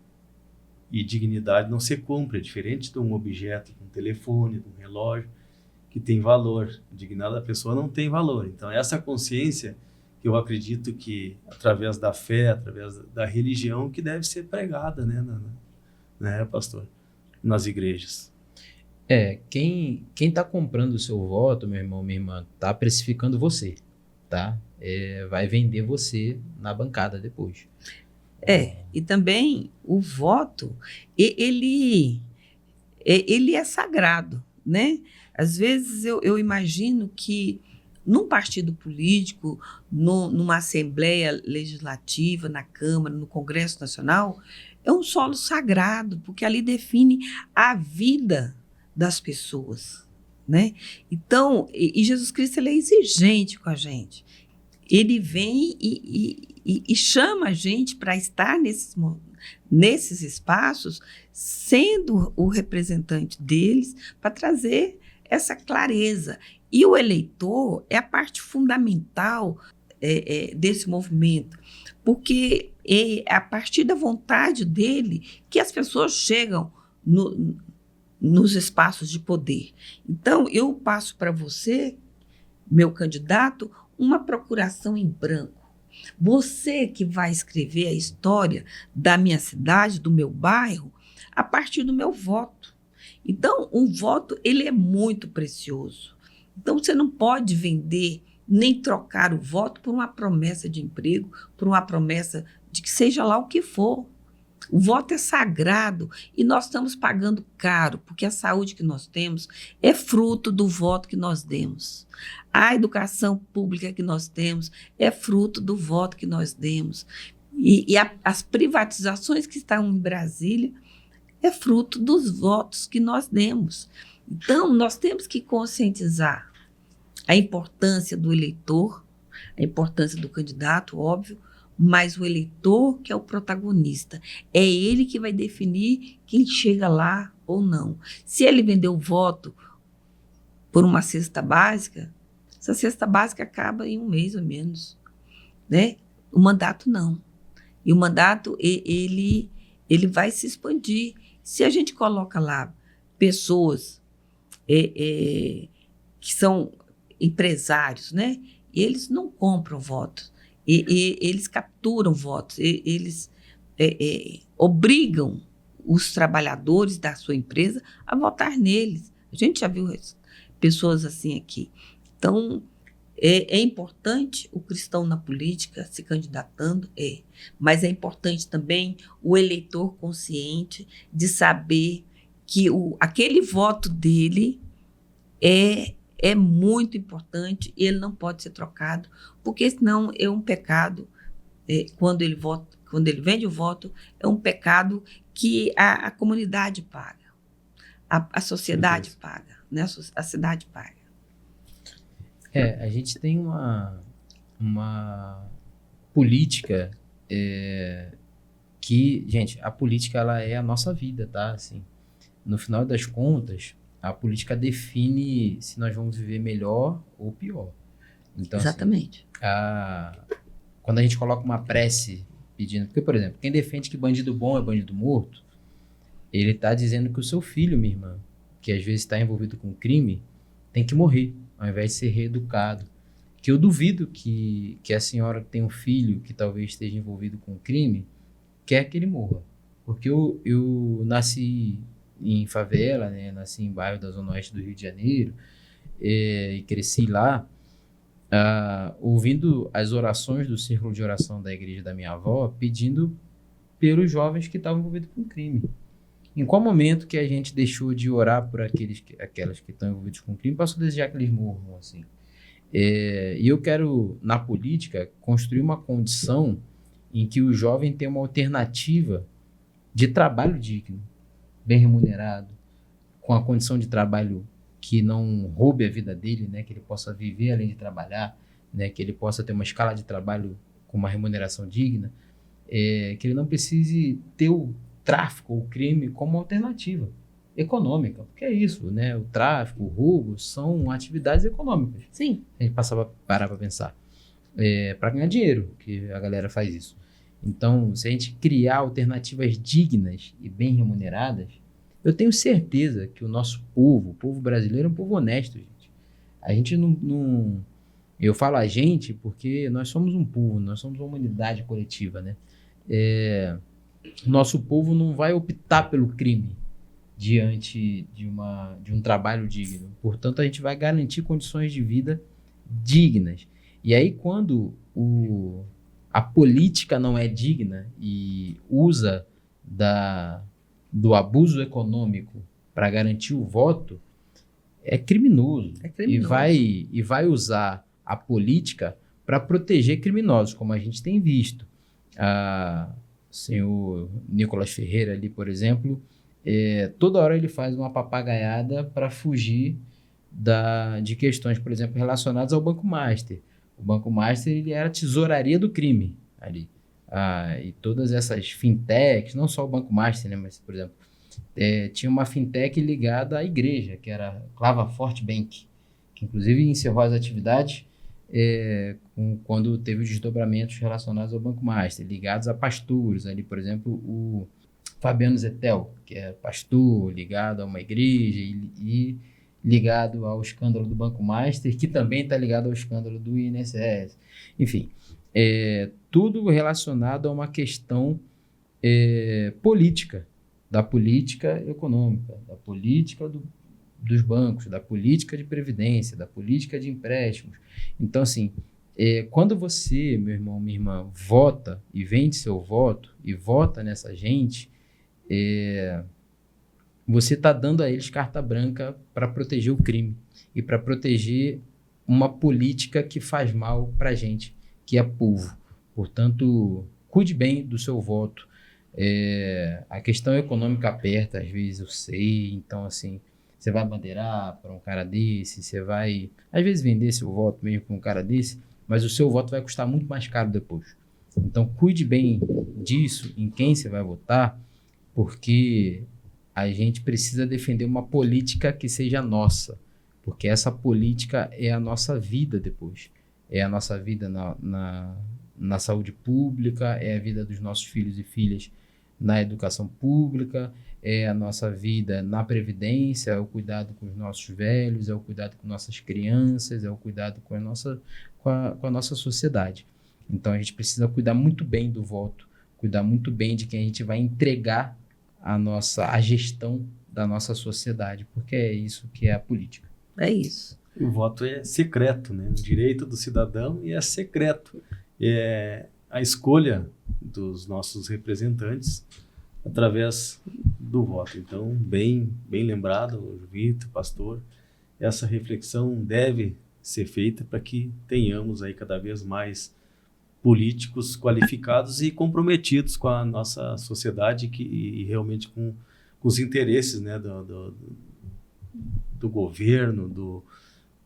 E dignidade não se compra, é diferente de um objeto, de um telefone, de um relógio, que tem valor. A dignidade da pessoa não tem valor. Então, essa consciência, eu acredito que, através da fé, através da religião, que deve ser pregada, né, pastor? Nas igrejas. Quem está comprando o seu voto, meu irmão, minha irmã, está precificando você, tá? Vai vender você na bancada depois. E também o voto, ele é sagrado, né? Às vezes eu imagino que num partido político, numa Assembleia Legislativa, na Câmara, no Congresso Nacional, é um solo sagrado, porque ali define a vida das pessoas, né? Então, e Jesus Cristo, ele é exigente com a gente. Ele vem e chama a gente para estar nesses espaços, sendo o representante deles, para trazer essa clareza. E o eleitor é a parte fundamental desse movimento, porque é a partir da vontade dele que as pessoas chegam nos espaços de poder. Então, eu passo para você, meu candidato, uma procuração em branco. Você que vai escrever a história da minha cidade, do meu bairro, a partir do meu voto. Então, o voto, ele é muito precioso. Então, você não pode vender nem trocar o voto por uma promessa de emprego, por uma promessa de que seja lá o que for. O voto é sagrado e nós estamos pagando caro, porque a saúde que nós temos é fruto do voto que nós demos. A educação pública que nós temos é fruto do voto que nós demos. E as privatizações que estão em Brasília é fruto dos votos que nós demos. Então, nós temos que conscientizar a importância do eleitor, a importância do candidato, óbvio, mas o eleitor que é o protagonista. É ele que vai definir quem chega lá ou não. Se ele vender o voto por uma cesta básica, essa cesta básica acaba em um mês ou menos, né? O mandato não. E o mandato, ele vai se expandir. Se a gente coloca lá pessoas que são empresários, né? Eles não compram votos. Eles capturam votos, eles obrigam os trabalhadores da sua empresa a votar neles. A gente já viu pessoas assim aqui. Então, é importante o cristão na política se candidatando, mas é importante também o eleitor consciente de saber que aquele voto dele é muito importante e ele não pode ser trocado, porque senão é um pecado. Quando ele vende o voto, é um pecado que a comunidade paga, a sociedade paga, né? A cidade paga. A gente tem uma política que, gente, a política ela é a nossa vida, tá? Assim, no final das contas, a política define se nós vamos viver melhor ou pior. Então, exatamente. Assim, quando a gente coloca uma prece pedindo... Porque, por exemplo, quem defende que bandido bom é bandido morto, ele está dizendo que o seu filho, minha irmã, que às vezes está envolvido com crime, tem que morrer, ao invés de ser reeducado. Que eu duvido que a senhora que tem um filho que talvez esteja envolvido com crime, quer que ele morra. Porque eu nasci em favela, né? Nasci em bairro da Zona Oeste do Rio de Janeiro, e cresci lá, ouvindo as orações do círculo de oração da igreja da minha avó, pedindo pelos jovens que estavam envolvidos com crime. Em qual momento que a gente deixou de orar por aquelas que estão envolvidos com crime, para desejar que eles morram, assim? E eu quero, na política, construir uma condição em que o jovem tenha uma alternativa de trabalho digno, bem remunerado, com a condição de trabalho que não roube a vida dele, né? Que ele possa viver além de trabalhar, né? Que ele possa ter uma escala de trabalho com uma remuneração digna, que ele não precise ter o tráfico ou crime como alternativa econômica, porque é isso, né? O tráfico, o roubo são atividades econômicas. Sim. A gente parar para pensar. para ganhar dinheiro, que a galera faz isso. Então, se a gente criar alternativas dignas e bem remuneradas, eu tenho certeza que o nosso povo, o povo brasileiro, é um povo honesto, gente. A gente não... Eu falo a gente porque nós somos um povo, nós somos uma humanidade coletiva, né? Nosso povo não vai optar pelo crime diante de um trabalho digno. Portanto, a gente vai garantir condições de vida dignas. E aí, quando a política não é digna e usa do abuso econômico para garantir o voto, é criminoso. E vai usar a política para proteger criminosos, como a gente tem visto. O senhor Nicolas Ferreira ali, por exemplo, toda hora ele faz uma papagaiada para fugir de questões, por exemplo, relacionadas ao Banco Master. O Banco Master, ele era a tesouraria do crime ali. E todas essas fintechs, não só o Banco Master, né, mas, por exemplo, tinha uma fintech ligada à igreja, que era a Clava Forte Bank, que inclusive encerrou as atividades quando teve os desdobramentos relacionados ao Banco Master, ligados a pastores. Ali, por exemplo, o Fabiano Zettel, que é pastor ligado a uma igreja e ligado ao escândalo do Banco Master, que também está ligado ao escândalo do INSS. Enfim, tudo relacionado a uma questão política, da política econômica, da política dos bancos, da política de previdência, da política de empréstimos. Então, assim, quando você, meu irmão, minha irmã, vota e vende seu voto e vota nessa gente, você está dando a eles carta branca para proteger o crime e para proteger uma política que faz mal para a gente, que é povo. Portanto, cuide bem do seu voto. A questão econômica aperta, às vezes eu sei, então assim, você vai bandeirar para um cara desse, você vai, às vezes, vender seu voto mesmo para um cara desse, mas o seu voto vai custar muito mais caro depois. Então, cuide bem disso, em quem você vai votar, porque a gente precisa defender uma política que seja nossa, porque essa política é a nossa vida depois. É a nossa vida na saúde pública, é a vida dos nossos filhos e filhas na educação pública, é a nossa vida na previdência, é o cuidado com os nossos velhos, é o cuidado com nossas crianças, é o cuidado com a nossa sociedade. Então, a gente precisa cuidar muito bem do voto, cuidar muito bem de quem a gente vai entregar a gestão da nossa sociedade, porque é isso que é a política. É isso. O voto é secreto, né? O direito do cidadão e é secreto. A escolha dos nossos representantes através do voto. Então, bem lembrado, Vitor, pastor, essa reflexão deve ser feita para que tenhamos aí cada vez mais políticos qualificados e comprometidos com a nossa sociedade e realmente com os interesses, né, do governo,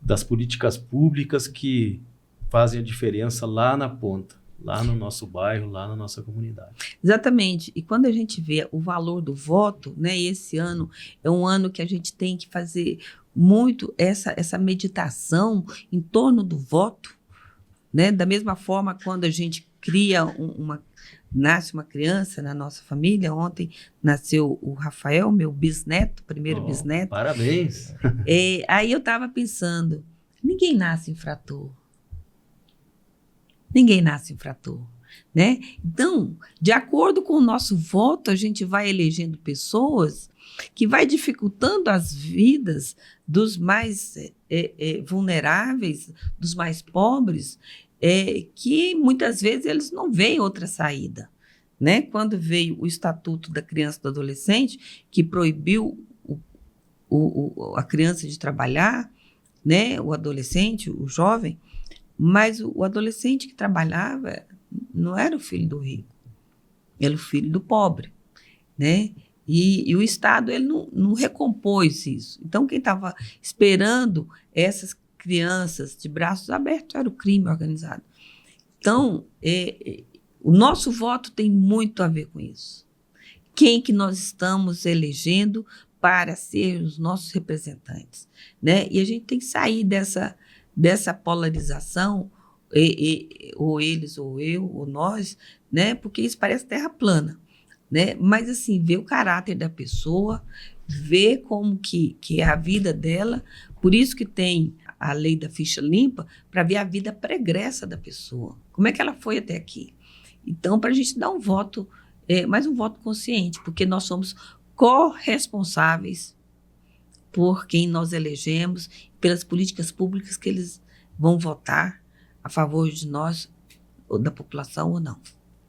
das políticas públicas que fazem a diferença lá na ponta, lá no nosso bairro, lá na nossa comunidade. Exatamente. E quando a gente vê o valor do voto, né, esse ano é um ano que a gente tem que fazer muito essa meditação em torno do voto, né? Da mesma forma, quando a gente cria nasce uma criança na nossa família, ontem nasceu o Rafael, meu bisneto, primeiro bisneto. Parabéns! Aí eu estava pensando, ninguém nasce infrator. Ninguém nasce infrator, né? Então, de acordo com o nosso voto, a gente vai elegendo pessoas que vai dificultando as vidas dos mais vulneráveis, dos mais pobres, que muitas vezes eles não veem outra saída, né? Quando veio o Estatuto da Criança e do Adolescente, que proibiu a criança de trabalhar, né? O adolescente, o jovem, mas o adolescente que trabalhava não era o filho do rico, era o filho do pobre, né? E o Estado ele não recompôs isso. Então, quem estava esperando essas crianças de braços abertos era o crime organizado. Então, o nosso voto tem muito a ver com isso. Quem que nós estamos elegendo para ser os nossos representantes, né? E a gente tem que sair dessa polarização ou eles, ou eu, ou nós, né? Porque isso parece terra plana, né? Mas, assim, ver o caráter da pessoa, ver como que é a vida dela, por isso que tem a lei da ficha limpa, para ver a vida pregressa da pessoa, como é que ela foi até aqui. Então, para a gente dar um voto, mais um voto consciente, porque nós somos corresponsáveis por quem nós elegemos, pelas políticas públicas que eles vão votar a favor de nós, ou da população ou não.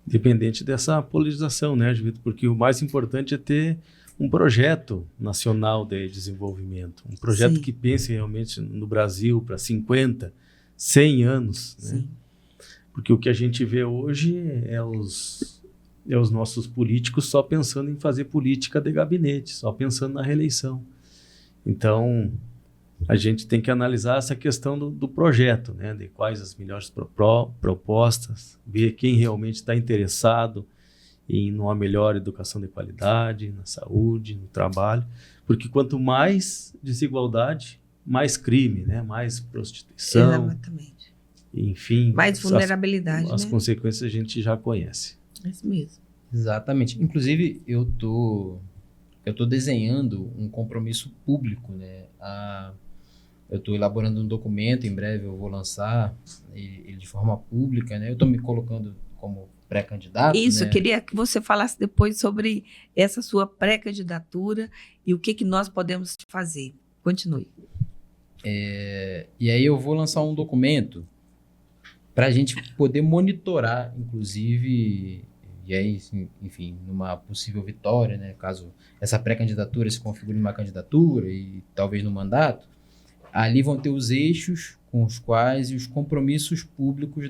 Independente dessa polarização, né, Juvito? Porque o mais importante é ter um projeto nacional de desenvolvimento, um projeto Sim. que pense realmente no Brasil para 50, 100 anos, né? Sim. Porque o que a gente vê hoje é os nossos políticos só pensando em fazer política de gabinete, só pensando na reeleição. Então, a gente tem que analisar essa questão do projeto, né? De quais as melhores propostas, ver quem realmente está interessado em uma melhor educação de qualidade, na saúde, no trabalho, porque quanto mais desigualdade, mais crime, né? Mais prostituição, Exatamente. enfim. Mais vulnerabilidade, As né? consequências a gente já conhece. É isso mesmo. Exatamente. Inclusive, eu tô desenhando um compromisso público, né? Eu estou elaborando um documento, em breve eu vou lançar ele de forma pública, né? Eu estou me colocando como pré-candidato, Isso, né? eu queria que você falasse depois sobre essa sua pré-candidatura e o que nós podemos fazer. Continue. E aí eu vou lançar um documento para a gente poder monitorar, inclusive, e aí, enfim, numa possível vitória, né? Caso essa pré-candidatura se configure numa candidatura e talvez no mandato, ali vão ter os eixos com os quais e os compromissos públicos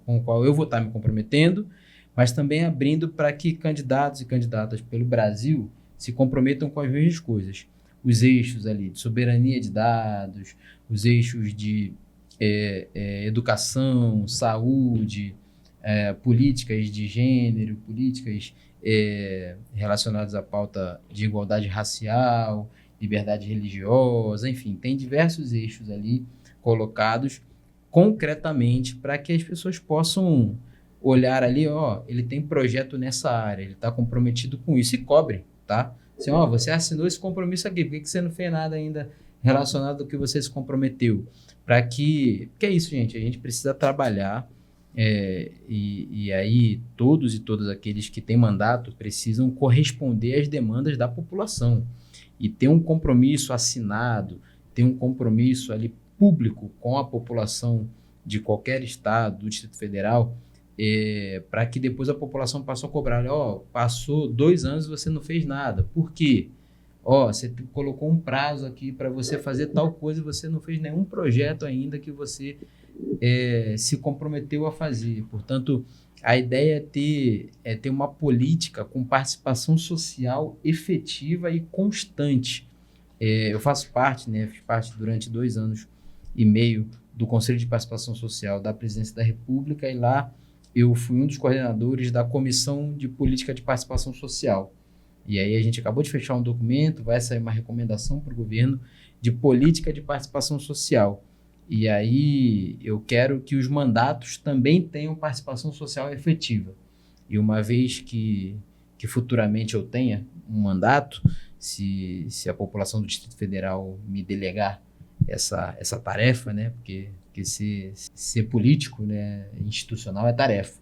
com o qual eu vou estar me comprometendo, mas também abrindo para que candidatos e candidatas pelo Brasil se comprometam com as mesmas coisas. Os eixos ali de soberania de dados, os eixos de educação, saúde, políticas de gênero, políticas relacionadas à pauta de igualdade racial, liberdade religiosa, enfim, tem diversos eixos ali colocados concretamente para que as pessoas possam olhar ali, ele tem projeto nessa área, ele está comprometido com isso e cobre, tá? Assim, você assinou esse compromisso aqui, por que você não fez nada ainda relacionado ao que você se comprometeu? Porque é isso, gente, a gente precisa trabalhar e aí todos e todas aqueles que têm mandato precisam corresponder às demandas da população e ter um compromisso assinado, ter um compromisso ali público com a população de qualquer estado, do Distrito Federal, para que depois a população passe a cobrar, passou 2 anos e você não fez nada. Por quê? Você colocou um prazo aqui para você fazer tal coisa e você não fez nenhum projeto ainda que você se comprometeu a fazer. Portanto, a ideia é ter uma política com participação social efetiva e constante. Eu faço parte, né, fiz parte durante 2 anos e meio do Conselho de Participação Social da Presidência da República e lá eu fui um dos coordenadores da Comissão de Política de Participação Social. E aí a gente acabou de fechar um documento, vai sair uma recomendação para o governo de política de participação social. E aí eu quero que os mandatos também tenham participação social efetiva. E uma vez que futuramente eu tenha um mandato, se a população do Distrito Federal me delegar essa tarefa, né? Porque ser político, né, institucional é tarefa.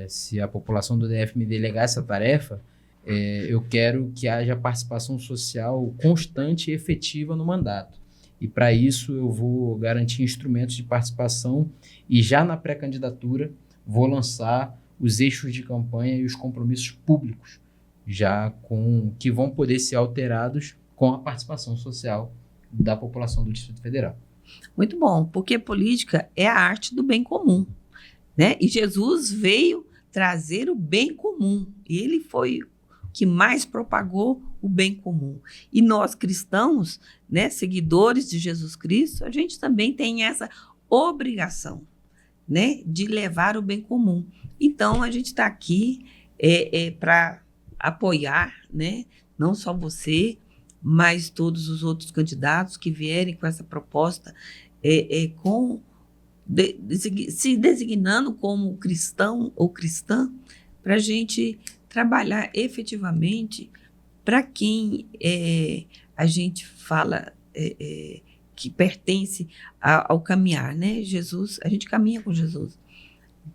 Se a população do DF me delegar essa tarefa, eu quero que haja participação social constante e efetiva no mandato. E para isso eu vou garantir instrumentos de participação e já na pré-candidatura vou lançar os eixos de campanha e os compromissos públicos, já que vão poder ser alterados com a participação social da população do Distrito Federal. Muito bom, porque política é a arte do bem comum, né? E Jesus veio trazer o bem comum. Ele foi o que mais propagou o bem comum. E nós cristãos, né, seguidores de Jesus Cristo, a gente também tem essa obrigação, né, de levar o bem comum. Então, a gente está aqui para apoiar, né, não só você, mas todos os outros candidatos que vierem com essa proposta se designando como cristão ou cristã, para a gente trabalhar efetivamente para quem a gente fala que pertence ao caminhar, né? Jesus, a gente caminha com Jesus.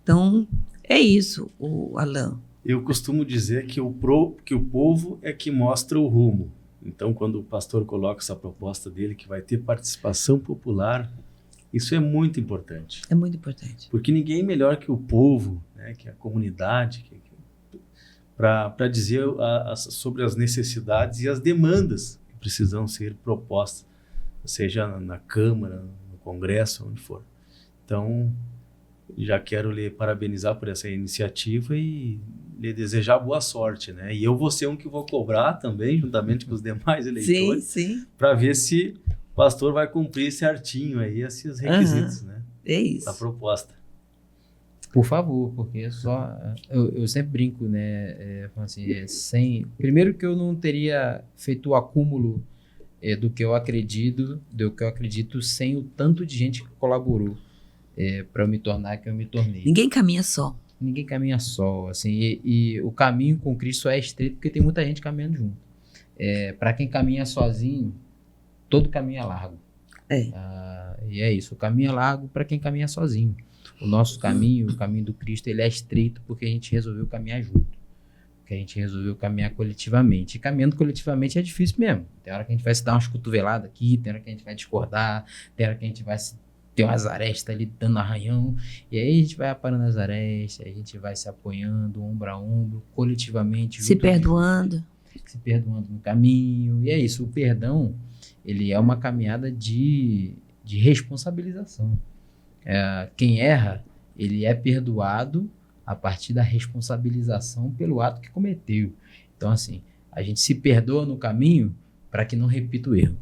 Então, é isso, Alain. Eu costumo dizer que o povo é que mostra o rumo. Então, quando o pastor coloca essa proposta dele, que vai ter participação popular, isso é muito importante. É muito importante. Porque ninguém é melhor que o povo, né, que a comunidade, para dizer sobre as necessidades e as demandas que precisam ser propostas, seja na Câmara, no Congresso, onde for. Então, já quero lhe parabenizar por essa iniciativa e lhe desejar boa sorte, né? E eu vou ser um que vou cobrar também, juntamente com os demais eleitores, para ver se o pastor vai cumprir certinho aí esses requisitos, né? É isso. Da proposta. Por favor, porque eu sempre brinco, né? Assim, primeiro que eu não teria feito o acúmulo do que eu acredito sem o tanto de gente que colaborou para eu me tornar que eu me tornei. Ninguém caminha só. Ninguém caminha só, assim, e o caminho com Cristo é estreito porque tem muita gente caminhando junto. Para quem caminha sozinho, todo caminho é largo. E é isso, o caminho é largo para quem caminha sozinho. O nosso caminho, o caminho do Cristo, ele é estreito porque a gente resolveu caminhar junto. Porque a gente resolveu caminhar coletivamente. E caminhando coletivamente é difícil mesmo. Tem hora que a gente vai se dar umas cotoveladas aqui, tem hora que a gente vai discordar, tem hora que a gente vai ter umas arestas ali dando arranhão. E aí a gente vai aparando as arestas, a gente vai se apoiando, ombro a ombro, coletivamente. Se perdoando. Se perdoando no caminho. E é isso, o perdão, ele é uma caminhada de responsabilização. Quem erra, ele é perdoado a partir da responsabilização pelo ato que cometeu. Então, assim, a gente se perdoa no caminho para que não repita o erro.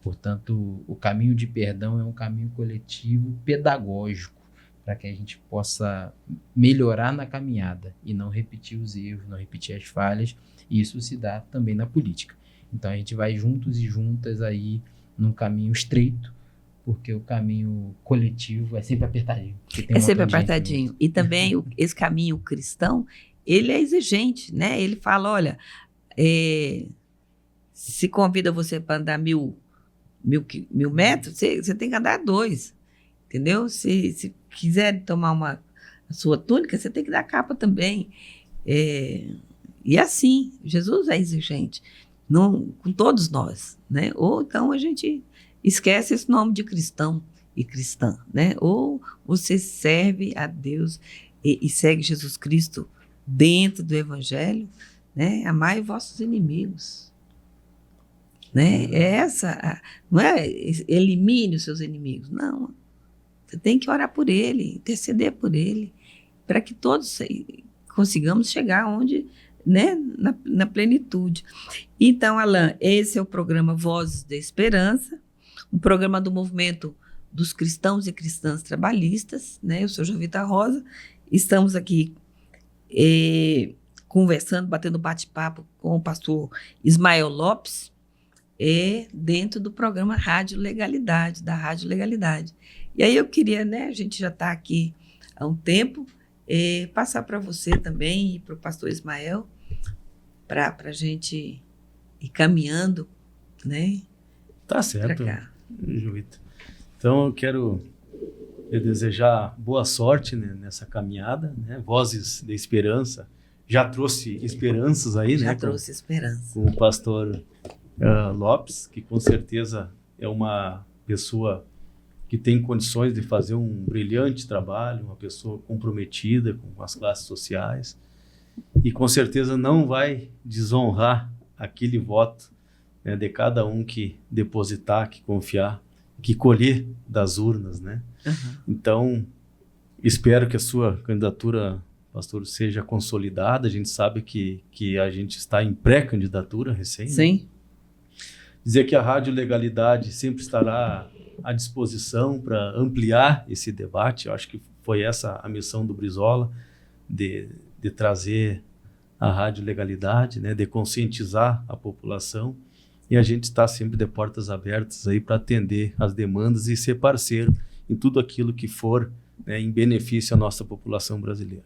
Portanto, o caminho de perdão é um caminho coletivo pedagógico para que a gente possa melhorar na caminhada e não repetir os erros, não repetir as falhas. E isso se dá também na política. Então, a gente vai juntos e juntas aí num caminho estreito, porque o caminho coletivo é sempre apertadinho. É sempre apertadinho. E também esse caminho cristão, ele é exigente, né? Ele fala, olha, se convida você para andar mil metros, você tem que andar 2, entendeu? Se quiser tomar a sua túnica, você tem que dar a capa também. E assim, Jesus é exigente, com todos nós, né? Ou então a gente esquece esse nome de cristão e cristã, né? Ou você serve a Deus e segue Jesus Cristo dentro do Evangelho, né? Amai vossos inimigos, né? Não é elimine os seus inimigos, não. Você tem que orar por ele, interceder por ele, para que todos consigamos chegar onde, né? Na plenitude. Então, Alain, esse é o programa Vozes da Esperança, um programa do movimento dos cristãos e cristãs trabalhistas, né? Eu sou Jovita Rosa, estamos aqui conversando, batendo bate-papo com o pastor Ismael Lopes, dentro do programa Rádio Legalidade, da Rádio Legalidade. E aí eu queria, né, a gente já está aqui há um tempo, passar para você também e para o pastor Ismael, para a gente ir caminhando, né? Tá certo, Jovita. Então eu quero desejar boa sorte, né, nessa caminhada, né? Vozes de Esperança já trouxe esperanças aí, né? Já trouxe esperança. Com o pastor Lopes, que com certeza é uma pessoa que tem condições de fazer um brilhante trabalho, uma pessoa comprometida com as classes sociais e com certeza não vai desonrar aquele voto, né, de cada um que depositar, que confiar, que colher das urnas, né? Uhum. Então, espero que a sua candidatura, pastor, seja consolidada. A gente sabe que a gente está em pré-candidatura recém. Sim. Né? Dizer que a Rádio Legalidade sempre estará à disposição para ampliar esse debate. Eu acho que foi essa a missão do Brizola, de trazer a Rádio Legalidade, né, de conscientizar a população E a gente está sempre de portas abertas aí para atender as demandas e ser parceiro em tudo aquilo que for, né, em benefício à nossa população brasileira.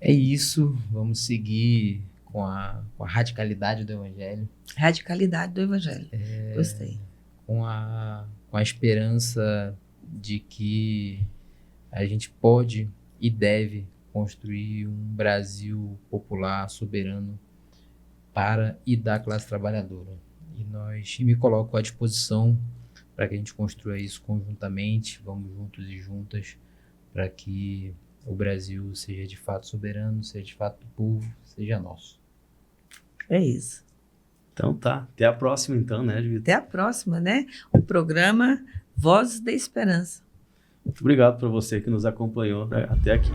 É isso, vamos seguir com a radicalidade do Evangelho. Radicalidade do Evangelho. Gostei. Com a esperança de que a gente pode e deve construir um Brasil popular, soberano, para e da classe trabalhadora. E me coloco à disposição para que a gente construa isso conjuntamente, vamos juntos e juntas, para que o Brasil seja de fato soberano, seja de fato do povo, seja nosso. É isso. Então tá, até a próxima então, né, Vitor? Até a próxima, né? O programa Vozes da Esperança. Muito obrigado por você que nos acompanhou até aqui.